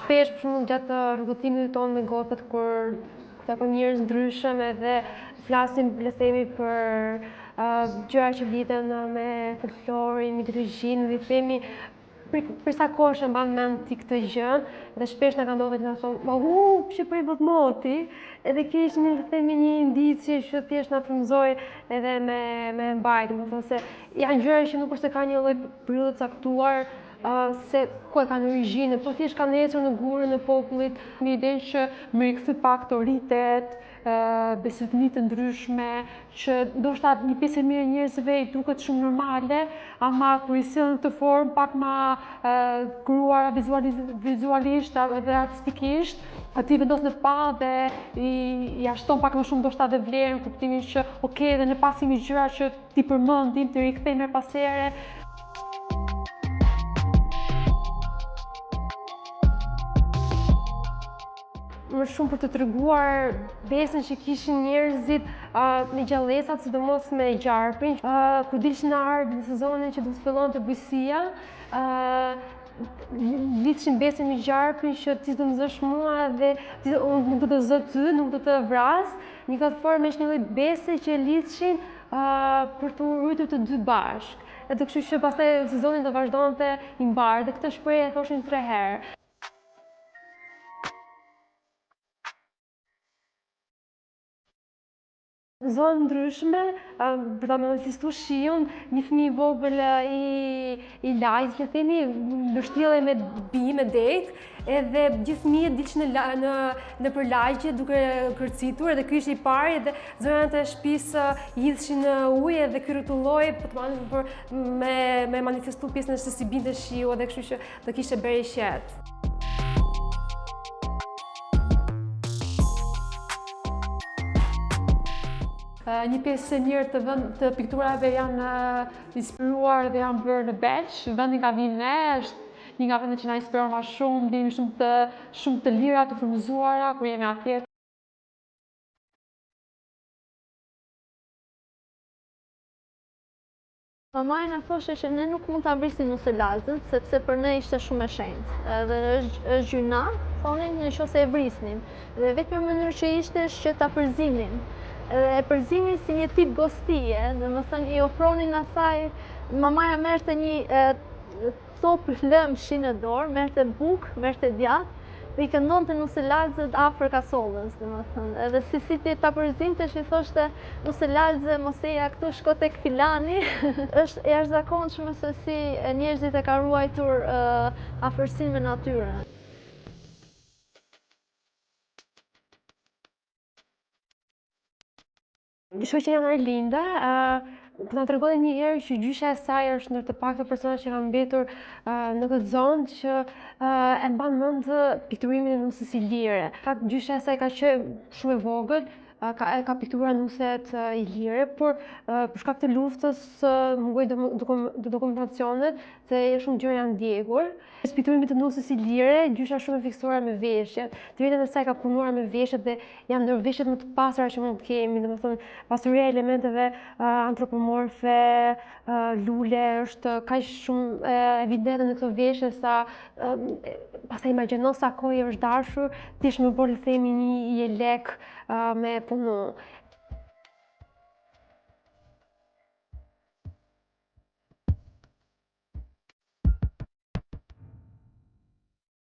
Shpesh për shembull gjatë rrugëtimit tonë me gocat kur takojmë njerëz ndryshëm edhe flasim le të themi për gjëra që lidhen me folklorin, mitologjinë dhe themi për sa kohë e mban mend ti këtë gjë dhe shpesh na ka ndodhur të na thonë pse po i vot moti edhe kjo ishte le të themi një indicie që thjesht na frymëzoi edhe me mbajtje, domethënë se janë gjëra që nuk është se ka një lloj pryllë të caktuar se ku e kanë origjinë, po thjesht kanë ecur në gurën e popullit, me idenë që me rikthy pak autoritet, besëdni të ndryshme, që ndoshta një pjesë e mirë e njerëzve i duket shumë normale, ama kur i sillen në këtë formë pak ma krijuara vizualisht edhe artistikisht, aty vendos në pa dhe ja shton pak më shumë ndoshta dhe vlerën, kuptimin që okay, edhe ne pasim gjëra që ti përmendim, të rikthejmë her pas here. Më shumë për të treguar besën që kishin njerëzit me gjallësat, sidomos me gjarpin, kur dilshin në ardh në sezonin që do të fillonte bujësia, lidhshin besën me gjarpin që ti do më zësh mua dhe unë nuk do të zë ty, nuk do të vras. Një këtë formë është një lloj bese që lidhshin për të rritur të dy bashkë. Edhe kështu që pastaj sezoni do vazhdonte i mbar dhe këtë shprehje e thoshin 3 herë. Në zonë ndryshme, për ta me ekzistu shiun, një fëmijë i vogël i lajz, le themi, ndështjellej me bijë, me det, edhe gjithë fëmijët dilshin nëpër lagje duke kërcitur, edhe ky ishte i pari dhe zonat e shtëpisë hidhshin në ujë dhe ky rrotulloi për me manifestu pjesën se si binte shiu edhe kështu që do kishte bere i qetë. Një pjesë e mirë të pikturave janë inspiruar dhe janë bërë në Beq. Vendi nga vim ne është një nga vendet që na inspiron ma shumë, jemi shumë të lira, të frymëzuara kur jemi atje. Mamaja na thoshte që ne nuk mund ta vrisim muselazën, sepse për ne ishte shumë e shenjtë. Edhe është gjyna, thonin, nëse e vrisnim. Dhe vetëm mënyrë që ishte është që ta përzinin. Edhe e përzinin si një tip gostije, domethënë i ofronin asaj, mamaja merrte një copë lëmshi në dorë, merrte bukë, merrte djathë, dhe i këndonte muselazët afër kasollës, domethënë. Edhe si ti ta përzinte, që i thoshte muselazë, mos eja këtu, shko tek filani. Është e jashtëzakonshme se si njerëzit e ka ruajtur afërsinë me natyrën. Shoqja Arlinda do na tregonte një herë që gjysha e saj është ndër të pakta persona që kanë mbetur në këtë zonë që e mban mend pikturimin e nusës Ilire. Gjysha e saj ka qenë shumë e vogël, ka pikturuar nuset ilire, por për shkak të luftës mungoi dokumentacionet se shumë gjëra janë ndjekur. Pas pikturimit të nusës ilire, gjysha shumë e fiksuar me veshjet. Të vetën e saj ka punuar me veshjet dhe janë ndër veshjet më të pastra që mund të kemi, domethënë pasuria e elementeve antropomorfe, lule është kaq shumë evidente në këto veshje sa pastaj imagjino sa kohë është dashur, thjesht më bën le të themi një jelek me punu.